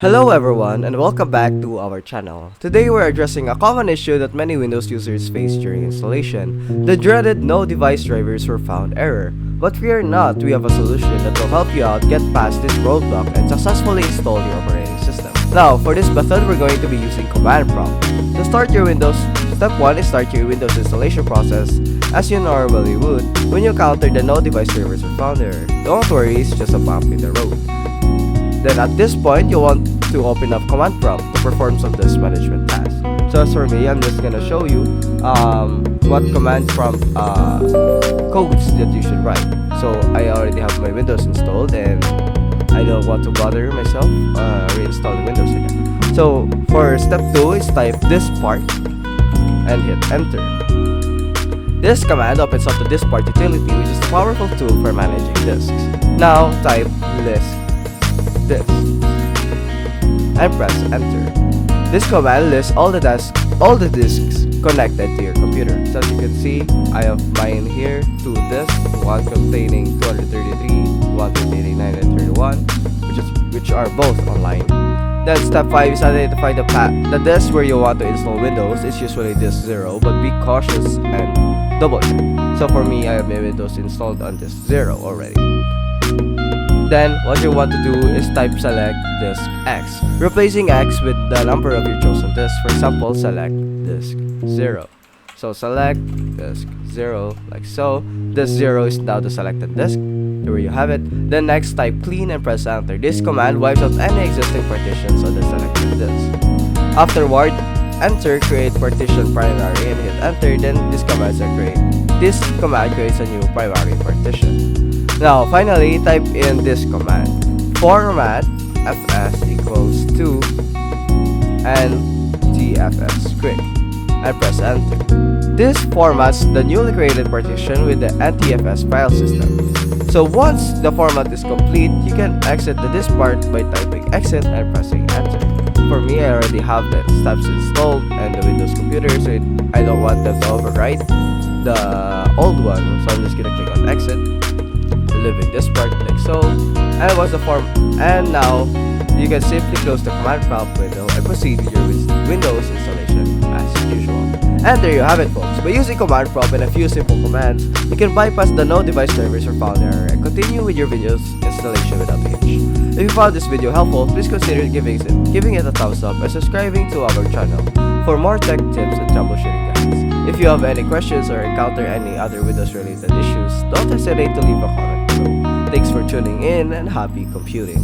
Hello everyone and welcome back to our channel. Today we're addressing a common issue that many Windows users face during installation, the dreaded no device drivers were found error. But fear not, we have a solution that will help you out get past this roadblock and successfully install your operating system. Now for this method we're going to be using command prompt. To start your Windows, step 1 is start your Windows installation process as you normally would when you encounter the no device drivers were found error. Don't worry, it's just a bump in the road. Then at this point, you want to open up command prompt to perform some disk management tasks. So as for me, I'm just gonna show you what command prompt codes that you should write. So I already have my Windows installed and I don't want to bother myself reinstalling Windows again. So for step 2 is type this part and hit enter. This command opens up the disk part utility, which is a powerful tool for managing disks. Now type list this and press enter. This command lists all the disks connected to your computer. So as you can see, I have mine here, 2 disks, one containing 233, 189 and 31, which are both online. Then step 5 is identify the disk where you want to install Windows. It's usually disk 0, but be cautious and double check. So for me, I have my Windows installed on disk 0 already. Then, what you want to do is type select disk X, replacing X with the number of your chosen disk. For example, select disk 0. So select disk 0 like so. Disk 0 is now the selected disk. Here you have it. Then next type clean and press enter. This command wipes out any existing partitions on the selected disk. Afterward, enter create partition primary and hit enter. Then this command creates a new primary partition. Now, finally, type in this command, format fs equals to and tfs quick, and press enter. This formats the newly created partition with the NTFS file system. So once the format is complete, you can exit the disk part by typing exit and pressing enter. For me, I already have the steps installed and the Windows computer, so I don't want them to overwrite the old one, so I'm just gonna click on exit, leaving this part like so, and now you can simply close the command prompt window and proceed with your Windows installation as usual. And there you have it, folks. By using command prompt and a few simple commands, you can bypass the no device drivers or found error and continue with your Windows installation without a hitch. If you found this video helpful, please consider giving it a thumbs up and subscribing to our channel for more tech tips and troubleshooting guides. If you have any questions or encounter any other Windows related issues, don't hesitate to leave a comment below. Thanks for tuning in and happy computing.